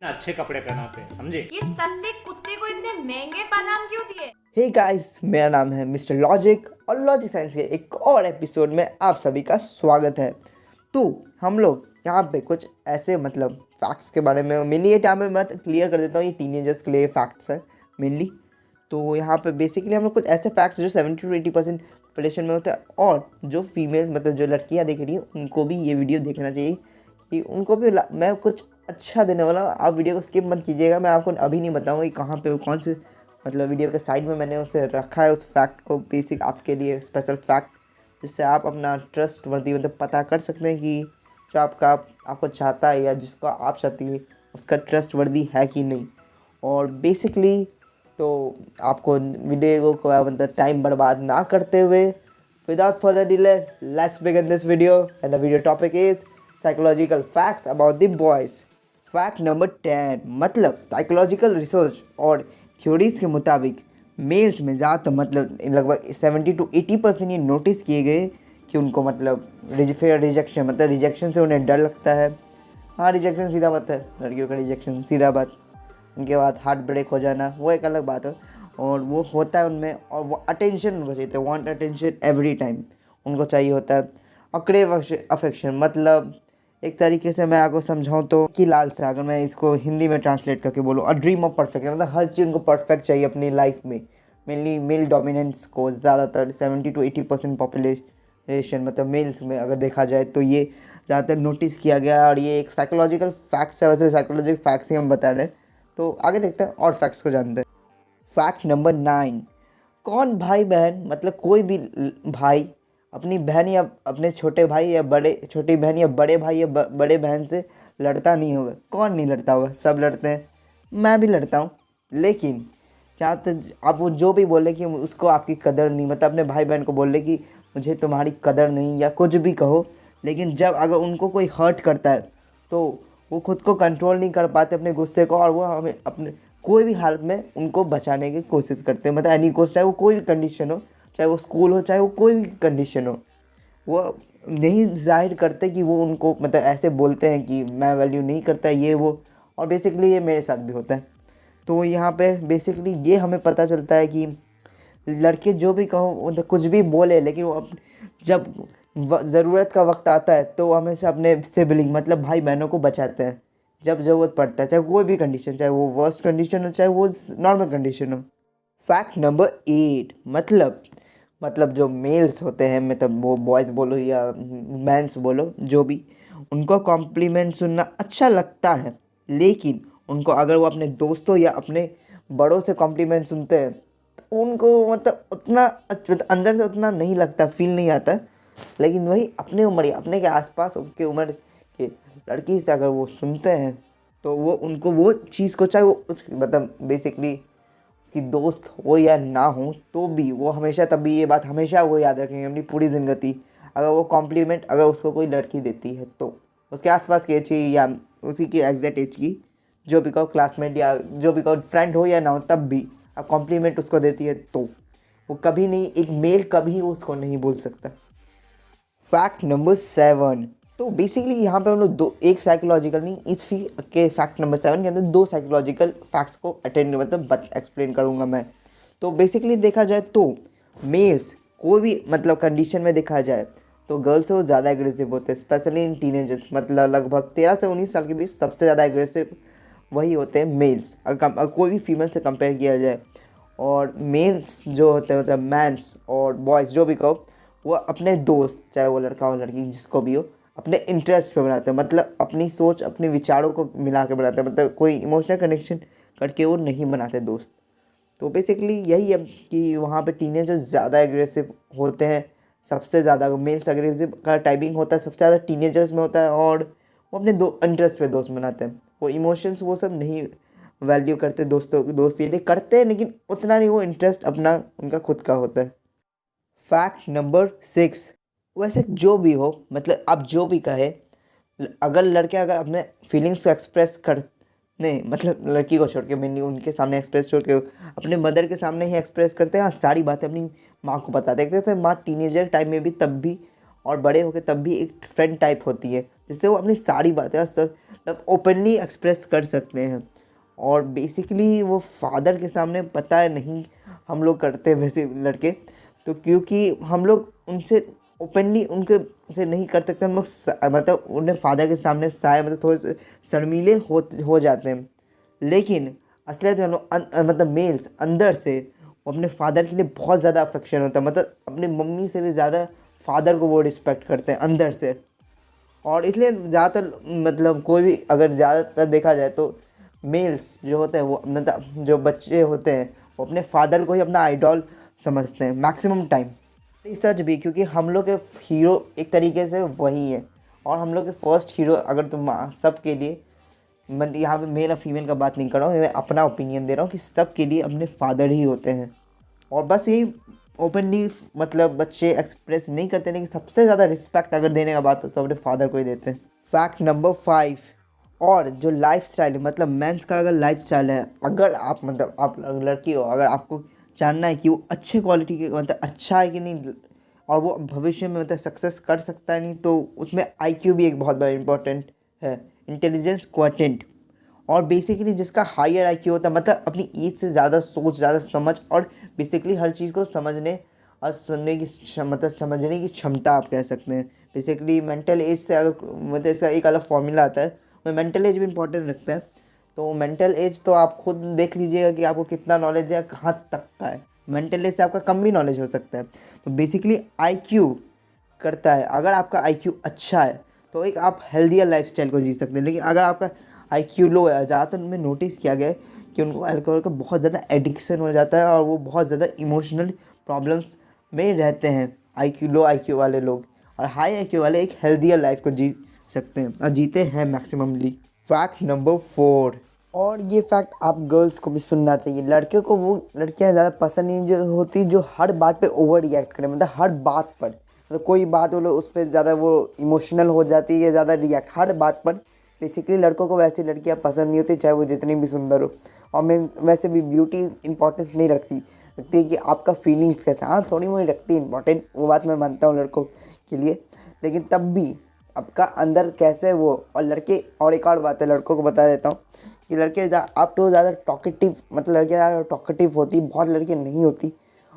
अच्छे कपड़े पहनाते हैं, समझे। ये सस्ते कुत्ते को इतने महंगे बादाम क्यों दिए? हे गाइस, मेरा नाम है मिस्टर लॉजिक और लॉजिक साइंस के एक और एपिसोड में आप सभी का स्वागत है। तो हम लोग यहाँ पे कुछ ऐसे फैक्ट्स के बारे में मेनली ये यहाँ पे मैं क्लियर कर देता हूँ, ये टीनेजर्स के लिए फैक्ट्स है मेनली। तो यहाँ पे बेसिकली हम लोग कुछ ऐसे फैक्ट्स जो 70 to 80% पॉपुलेशन में होते हैं और जो फीमेल जो लड़कियाँ देख रही हैं उनको भी ये वीडियो देखना चाहिए कि उनको भी मैं कुछ अच्छा देने वाला हूँ। आप वीडियो को स्किप मत कीजिएगा। मैं आपको अभी नहीं बताऊँगा कि कहाँ पे कौन से वीडियो के साइड में मैंने उसे रखा है, उस फैक्ट को बेसिक आपके लिए स्पेशल फैक्ट, जिससे आप अपना ट्रस्ट वर्दी पता कर सकते हैं कि जो आपको चाहता है या जिसको आप चाहती है उसका ट्रस्ट वर्दी है कि नहीं। और बेसिकली तो आपको वीडियो को टाइम बर्बाद ना करते हुए without further delay let's begin this video and the video topic is psychological facts about the boys. Fact number 10 psychological research और थ्योरीज के मुताबिक मेल्स में ज़्यादातर लगभग 70 to 80% ये नोटिस किए गए कि उनको रिजेक्शन से उन्हें डर लगता है। हाँ, रिजेक्शन सीधा बात है, लड़कियों का रिजेक्शन सीधा बात, उनके बाद हार्ट ब्रेक हो जाना वो एक अलग बात है और वो होता है उनमें। और वो अटेंशन उनको चाहिए, वांट अटेंशन एवरी टाइम उनको चाहिए होता है। और क्रेव अफेक्शन एक तरीके से मैं आपको समझाऊँ तो कि लालसा, अगर मैं इसको हिंदी में ट्रांसलेट करके बोलूँ, और ड्रीम ऑफ परफेक्ट हर चीज़ उनको परफेक्ट चाहिए अपनी लाइफ में। मेनली मेल डोमिनेंस को ज़्यादातर 70 to 80% पॉपुलेशन मेल्स में अगर देखा जाए तो ये ज़्यादातर नोटिस किया गया। और ये एक साइकोलॉजिकल फैक्ट्स है, वैसे साइकोलॉजिकल फैक्ट्स ही हम बता रहे हैं। तो आगे देखते हैं और फैक्ट्स को जानते हैं। फैक्ट नंबर 9, कौन भाई बहन कोई भी भाई अपनी बहन या अपने छोटे भाई या छोटी बहन या बड़े भाई या बड़े बहन से लड़ता नहीं होगा? कौन नहीं लड़ता होगा, सब लड़ते हैं, मैं भी लड़ता हूँ। लेकिन क्या तो आप वो जो भी बोले कि उसको आपकी कदर नहीं, अपने भाई बहन को बोले कि मुझे तुम्हारी कदर नहीं या कुछ भी कहो, लेकिन जब अगर उनको कोई हर्ट करता है तो वो खुद को कंट्रोल नहीं कर पाते अपने गुस्से को, और वो हमें अपने कोई भी हालत में उनको बचाने की कोशिश करते हैं। एनी कोस्ट, चाहे वो कोई भी कंडीशन हो, चाहे वो स्कूल हो, चाहे वो कोई भी कंडीशन हो, वो नहीं जाहिर करते कि वो उनको ऐसे बोलते हैं कि मैं वैल्यू नहीं करता ये वो। और बेसिकली ये मेरे साथ भी होता है। तो यहाँ पे बेसिकली ये हमें पता चलता है कि लड़के जो भी कहो कुछ भी बोले, लेकिन वो जब ज़रूरत का वक्त आता है तो वो हमेशा अपने सिबलिंग भाई बहनों को बचाते हैं जब ज़रूरत पड़ता है, चाहे कोई भी कंडीशन, चाहे वो वर्स्ट कंडीशन हो चाहे वो नॉर्मल कंडीशन हो। फैक्ट नंबर 8 जो मेल्स होते हैं, वो बॉयज़ बोलो या मैंस बोलो, जो भी, उनको कॉम्प्लीमेंट सुनना अच्छा लगता है। लेकिन उनको अगर वो अपने दोस्तों या अपने बड़ों से कॉम्प्लीमेंट सुनते हैं तो उनको उतना अंदर से उतना नहीं लगता, फील नहीं आता। लेकिन वही अपने उम्र या अपने के आसपास उनके उम्र के लड़की से अगर वो सुनते हैं तो वो उनको वो चीज़ को, चाहे वो बेसिकली उसकी दोस्त हो या ना हो, तो भी वो हमेशा तभी ये बात हमेशा वो याद रखेंगे अपनी पूरी ज़िंदगी। अगर वो कॉम्प्लीमेंट अगर उसको कोई लड़की देती है तो उसके आसपास की एज की या उसी की एग्जैक्ट एज की जो भी कहो क्लासमेट या जो भी कहो फ्रेंड हो या ना हो, तब भी अब कॉम्प्लीमेंट उसको देती है तो वो कभी नहीं, एक मेल कभी उसको नहीं बोल सकता। फैक्ट नंबर 7, तो बेसिकली यहाँ पे हम लोग एक साइकोलॉजिकल नहीं, इस के फैक्ट नंबर 7 के अंदर 2 साइकोलॉजिकल फैक्ट्स को एक्सप्लेन करूँगा मैं। तो बेसिकली देखा जाए तो मेल्स कोई भी कंडीशन में देखा जाए तो गर्ल्स से वो ज़्यादा एग्रेसिव होते हैं, स्पेशली इन टीनेजर्स, लगभग 13 से 19 साल के बीच सबसे ज़्यादा एग्रेसिव वही होते हैं मेल्स, अगर कोई भी फीमेल से कंपेयर किया जाए। और मेल्स जो होते हैं मैंस और बॉयज़ जो भी कहो, वो अपने दोस्त, चाहे वो लड़का हो लड़की जिसको भी हो, अपने इंटरेस्ट पे बनाते हैं, अपनी सोच अपने विचारों को मिला के बनाते हैं, कोई इमोशनल कनेक्शन करके वो नहीं बनाते दोस्त। तो बेसिकली यही है कि वहाँ पे टीनेजर्स ज़्यादा एग्रेसिव होते हैं, सबसे ज़्यादा मेल्स एग्रेसिव का टाइमिंग होता है सबसे ज़्यादा टीनेजर्स में होता है। और वो अपने इंटरेस्ट पे दोस्त बनाते हैं, वो इमोशंस वो सब नहीं वैल्यू करते, दोस्ती लिए करते हैं लेकिन उतना नहीं, वो इंटरेस्ट अपना उनका खुद का होता है। फैक्ट नंबर 6, वैसे जो भी हो आप जो भी कहे, अगर लड़के अगर अपने फीलिंग्स को एक्सप्रेस कर नहीं, लड़की को छोड़ के, मेनली उनके सामने एक्सप्रेस छोड़ के अपने मदर के सामने ही एक्सप्रेस करते हैं, हाँ सारी बातें अपनी माँ को बताते थे। माँ टीनेजर टाइम में भी तब भी और बड़े होकर तब भी एक फ्रेंड टाइप होती है, जिससे वो अपनी सारी बातें सब मतलब ओपनली एक्सप्रेस कर सकते हैं। और बेसिकली वो फादर के सामने पता है नहीं हम लोग करते हैं वैसे लड़के, तो क्योंकि हम लोग उनसे ओपनली उनके से नहीं कर सकते, हम लोग मतलब उन्हें फादर के सामने साय मतलब थोड़े से शर्मीले हो जाते हैं। लेकिन असलियत में हम लोग मतलब मेल्स अंदर से वो अपने फादर के लिए बहुत ज़्यादा अफेक्शन होता है, मतलब अपने मम्मी से भी ज़्यादा फादर को वो रिस्पेक्ट करते हैं अंदर से। और इसलिए ज़्यादातर मतलब कोई भी अगर ज़्यादातर देखा जाए तो मेल्स जो होते हैं वो मतलब जो बच्चे होते हैं वो अपने फादर को ही अपना आइडॉल समझते हैं मैक्सिमम टाइम। सच भी, क्योंकि हम लोग के हीरो एक तरीके से वही है। और हम लोग के फर्स्ट हीरो अगर तुम सब के लिए, मैं यहाँ पे मेल और फीमेल का बात नहीं कर रहा हूँ, मैं अपना ओपिनियन दे रहा हूँ कि सब के लिए अपने फादर ही होते हैं। और बस यही ओपनली मतलब बच्चे एक्सप्रेस नहीं करते, लेकिन सबसे ज़्यादा रिस्पेक्ट अगर देने का बात हो तो अपने फादर को ही देते हैं। फैक्ट नंबर 5, और जो लाइफ स्टाइल है मतलब मेंस का अगर लाइफ स्टाइल है, अगर आप मतलब आप लड़की हो, अगर आपको जानना है कि वो अच्छे क्वालिटी के मतलब अच्छा है कि नहीं और वो भविष्य में मतलब सक्सेस कर सकता है नहीं, तो उसमें आईक्यू भी एक बहुत बड़ा इंपॉर्टेंट है, इंटेलिजेंस क्वोटिएंट। और बेसिकली जिसका हायर आईक्यू होता है मतलब अपनी एज से ज़्यादा सोच, ज़्यादा समझ और बेसिकली हर चीज़ को समझने और सुनने की मतलब समझने की क्षमता आप कह सकते हैं। बेसिकली मेंटल एज से अगर मतलब इसका एक अलग फॉर्मूला आता है, वो मेंटल एज भी इंपॉर्टेंट रखता है। तो मेंटल एज तो आप खुद देख लीजिएगा कि आपको कितना नॉलेज है, कहाँ तक का है। मेंटल एज से आपका कम भी नॉलेज हो सकता है। तो बेसिकली आईक्यू करता है, अगर आपका आईक्यू अच्छा है तो एक आप हेल्दियर लाइफस्टाइल को जी सकते हैं। लेकिन अगर आपका आईक्यू लो है, ज़्यादातर में नोटिस किया गया है कि उनको अल्कोहल का बहुत ज़्यादा एडिक्शन हो जाता है और वो बहुत ज़्यादा इमोशनल प्रॉब्लम्स में रहते हैं लो आईक्यू वाले लोग। और हाई आईक्यू वाले एक हेल्दियर लाइफ को जी सकते हैं और जीते हैं मैक्सिममली। फैक्ट नंबर 4, और ये फैक्ट आप गर्ल्स को भी सुनना चाहिए। लड़कियों को वो लड़कियां ज़्यादा पसंद नहीं जो होती जो हर बात पे ओवर रिएक्ट करें, मतलब हर बात पर, मतलब कोई बात बोलो उस पर ज़्यादा वो इमोशनल हो जाती है, ज़्यादा रिएक्ट हर बात पर। बेसिकली लड़कों को वैसी लड़कियां पसंद नहीं होती, चाहे वो जितनी भी सुंदर हो। और मैं वैसे भी ब्यूटी इंपॉर्टेंस नहीं रखती है कि आपका फीलिंग्स कैसा, हाँ थोड़ी मोड़ी रखती है इंपॉर्टेंट, वो बात मैं मानता हूँ लड़कों के लिए। लेकिन तब भी आपका अंदर कैसे वो, और लड़के, और एक और बात है लड़कों को बता देता हूँ कि लड़के आप तो ज़्यादा टॉकेटिव, मतलब लड़कियाँ ज़्यादा टॉकेटिव होती, बहुत लड़कियाँ नहीं होती।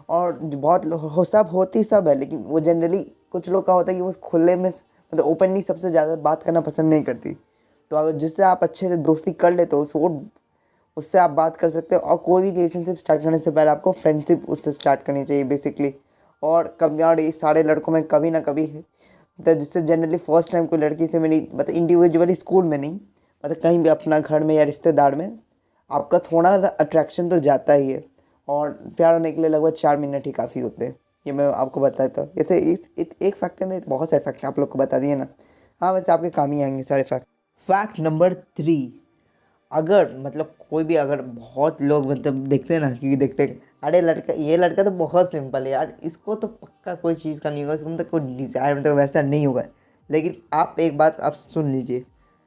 और बहुत सब होती सब है, लेकिन वो जनरली कुछ लोग का होता है कि वो खुले में मतलब ओपनली सबसे ज़्यादा बात करना पसंद नहीं करती। तो अगर जिससे आप अच्छे से दोस्ती कर लेते हो उससे आप बात कर सकते हो। और कोई भी रिलेशनशिप स्टार्ट करने से पहले आपको फ्रेंडशिप उससे स्टार्ट करनी चाहिए बेसिकली। और कभी, और ये सारे लड़कों में कभी ना कभी मतलब जिससे जनरली फर्स्ट टाइम कोई लड़की से मेरी मतलब इंडिविजुअली स्कूल में नहीं, मतलब कहीं भी अपना घर में या रिश्तेदार में आपका थोड़ा सा अट्रैक्शन तो जाता ही है। और प्यार होने के लिए लगभग 4 मिनट ही काफ़ी होते हैं, ये मैं आपको बताता हूँ। जैसे एक फैक्ट नहीं, बहुत सारे फैक्ट आप लोग को बता दिए ना। हाँ वैसे आपके काम ही आएंगे सारे फैक्ट। फैक्ट नंबर 3, अगर मतलब कोई भी, अगर बहुत लोग मतलब देखते हैं ना, क्योंकि देखते हैं अरे लड़का, ये लड़का तो बहुत सिंपल है यार, इसको तो पक्का कोई चीज़ का नहीं होगा, इसको मतलब कोई डिज़ायर मतलब वैसा नहीं होगा। लेकिन आप एक बात आप सुन लीजिए,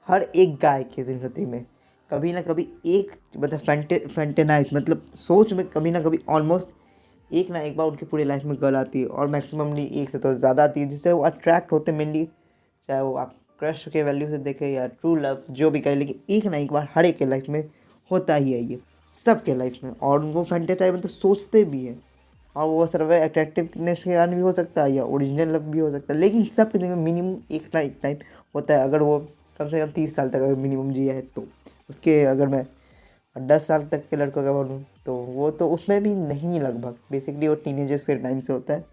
हर एक गाय की ज़िंदगी में कभी ना कभी एक मतलब फैंटेनाइज मतलब सोच में कभी ना कभी ऑलमोस्ट एक ना एक बार उनकी पूरी लाइफ में गर्ल आती है, और मैक्सिममली एक से तो ज़्यादा आती है, जिससे वो अट्रैक्ट होते हैं मेनली, चाहे वो आप क्रश के वैल्यू से देखें या ट्रू लव जो भी कहें। लेकिन एक ना एक बार हर एक के लाइफ में होता ही है ये, सबके लाइफ में। और वो फैंटेसाइज मतलब सोचते भी हैं, और वो सिर्फ अट्रैक्टिवनेस के कारण भी हो सकता है या ओरिजिनल लव भी हो सकता है। लेकिन सबके जिंदगी में मिनिमम एक ना एक टाइम होता है, अगर वो कम से कम 30 साल तक अगर मिनिमम जिया है तो। उसके अगर मैं 10 साल तक के लड़कों का बोलूँ तो वो तो उसमें भी नहीं, लगभग बेसिकली वो टीनेजर्स के टाइम से होता है।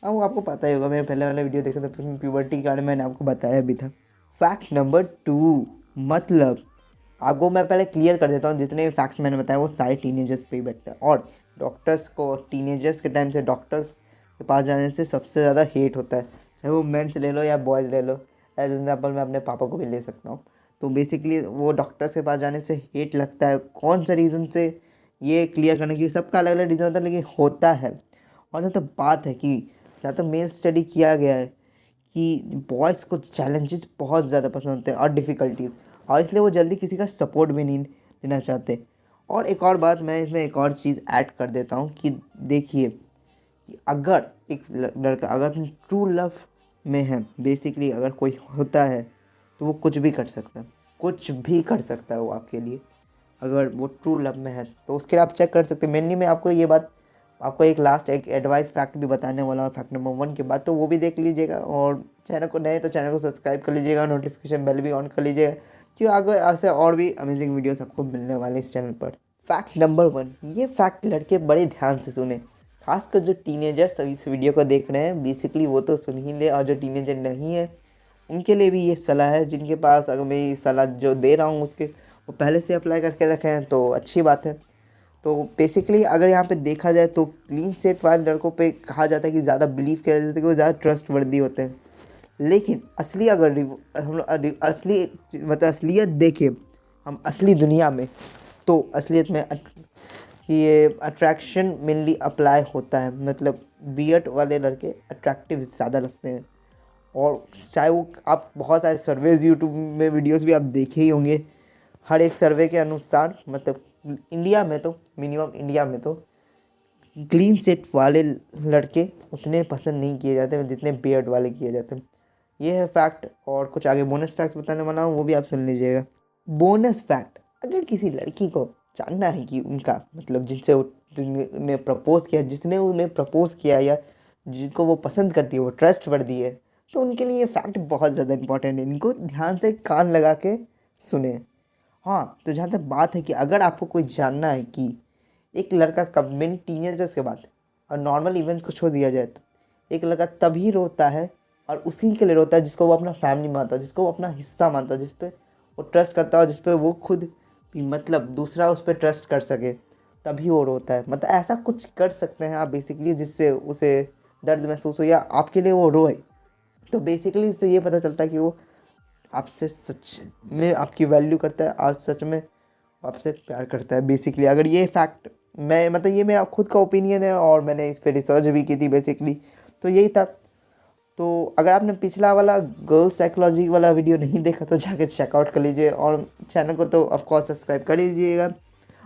हाँ वो आपको पता ही होगा, मैंने पहले वाला वीडियो देखा था तो प्यूबर्टी के बारे में मैंने आपको बताया भी था। फैक्ट नंबर 2, मतलब आपको मैं पहले क्लियर कर देता हूँ, जितने भी फैक्ट्स मैंने बताया वो सारे टीनेजर्स पे ही बैठते हैं। और डॉक्टर्स को टीनेजर्स के टाइम से डॉक्टर्स के पास जाने से सबसे ज़्यादा हेट होता है, चाहे वो मेंस ले लो या बॉयज़ ले लो। एज एग्जाम्पल मैं अपने पापा को भी ले सकता हूँ। तो बेसिकली वो डॉक्टर्स के पास जाने से हेट लगता है, कौन सा रीज़न से ये क्लियर करने की, सबका अलग अलग रीज़न होता है लेकिन होता है। और जहाँ तक बात है कि जहाँ तक मेल स्टडी किया गया है कि बॉयज़ को चैलेंजेस बहुत ज़्यादा पसंद होते हैं और डिफ़िकल्टीज़, और इसलिए वो जल्दी किसी का सपोर्ट भी नहीं लेना चाहते। और एक और बात मैं इसमें एक और चीज़ ऐड कर देता हूँ कि देखिए कि अगर एक लड़का अगर अपनी ट्रू लव में है, बेसिकली अगर कोई होता है तो वो कुछ भी कर सकता है। कुछ भी कर सकता है वो आपके लिए, अगर वो ट्रू लव में है तो उसके लिए आप चेक कर सकते हैं। मेनली मैं आपको ये बात, आपको एक लास्ट एक एडवाइस फैक्ट भी बताने वाला हूँ फैक्ट नंबर 1 के बाद, तो वो भी देख लीजिएगा। और चैनल को नए तो चैनल को सब्सक्राइब कर लीजिएगा, नोटिफिकेशन बेल भी ऑन कर लीजिएगा, क्योंकि आगे ऐसे और भी अमेजिंग वीडियोस आपको मिलने वाले इस चैनल पर। फैक्ट नंबर 1, ये फैक्ट लड़के बड़े ध्यान से सुने, खासकर जो टीनेजर्स अभी इस वीडियो को देख रहे हैं, बेसिकली वो तो सुन ही ले, और जो टीनेजर नहीं है उनके लिए भी ये सलाह है। जिनके पास अगर मैं ये सलाह जो दे रहा हूँ उसके वो पहले से अप्लाई करके रखे हैं तो अच्छी बात है। तो बेसिकली अगर यहाँ पे देखा जाए तो क्लीन सेट वाले लड़कों पे कहा जाता है कि ज़्यादा बिलीव किया जाता है कि वो ज़्यादा ट्रस्ट वर्दी होते हैं, लेकिन असली अगर हम असली मतलब असलियत देखें हम असली दुनिया में, तो असलियत में ये अट्रैक्शन मेनली अप्लाई होता है। मतलब बियर्ड वाले लड़के अट्रैक्टिव ज़्यादा लगते हैं। और चाहे वो आप बहुत सारे सर्वेज यूट्यूब में वीडियोस भी आप देखे ही होंगे, हर एक सर्वे के अनुसार मतलब इंडिया में तो मिनिमम इंडिया में तो क्लीन सेट वाले लड़के उतने पसंद नहीं किए जाते हैं जितने बियर्ड वाले किए जाते हैं। ये है फैक्ट। और कुछ आगे बोनस फैक्ट्स बताने वाला हूँ, वो भी आप सुन लीजिएगा। बोनस फैक्ट, अगर किसी लड़की को जानना है कि उनका मतलब जिनसे उन्हें प्रपोज़ किया, जिसने उन्हें प्रपोज़ किया या जिनको वो पसंद करती है वो ट्रस्ट वर्दी है, तो उनके लिए ये फैक्ट बहुत ज़्यादा इंपॉर्टेंट है। इनको ध्यान से कान लगा के सुने। हाँ, तो जहाँ तक बात है कि अगर आपको कोई जानना है कि एक लड़का कब मेन टीनेजर्स के बाद और नॉर्मल इवेंट्स को छोड़ दिया जाए, तो एक लड़का तभी रोता है और उसी के लिए रोता है जिसको वो अपना फैमिली मानता है, जिसको वो अपना हिस्सा मानता है, जिस पे वो ट्रस्ट करता है, जिस पे वो खुद भी मतलब दूसरा उस पर ट्रस्ट कर सके, तभी वो रोता है। मतलब ऐसा कुछ कर सकते हैं आप बेसिकली जिससे उसे दर्द महसूस हो या आपके लिए वो रोए। तो बेसिकली इससे ये पता चलता है कि वो आपसे सच में आपकी वैल्यू करता है और सच में आपसे प्यार करता है। बेसिकली अगर ये फैक्ट मैं मतलब ये मेरा खुद का ओपिनियन है और मैंने इस पर रिसर्च भी की थी बेसिकली, तो यही था। तो अगर आपने पिछला वाला गर्ल साइकोलॉजी वाला वीडियो नहीं देखा तो जाके चेकआउट कर लीजिए, और चैनल को तो ऑफकोर्स सब्सक्राइब कर लीजिएगा,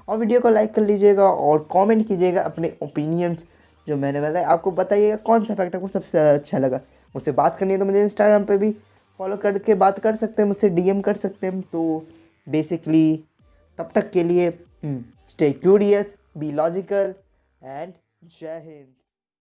और वीडियो को लाइक कर लीजिएगा और कमेंट कीजिएगा अपने ओपिनियंस जो मैंने बताया। आपको बताइएगा कौन सा फैक्ट आपको सबसे अच्छा लगा। मुझसे बात करनी है तो मुझे इंस्टाग्राम पे भी फॉलो करके बात कर सकते हैं, मुझसे डीएम कर सकते हैं। तो बेसिकली तब तक के लिए stay curious, be logical and जय हिंद।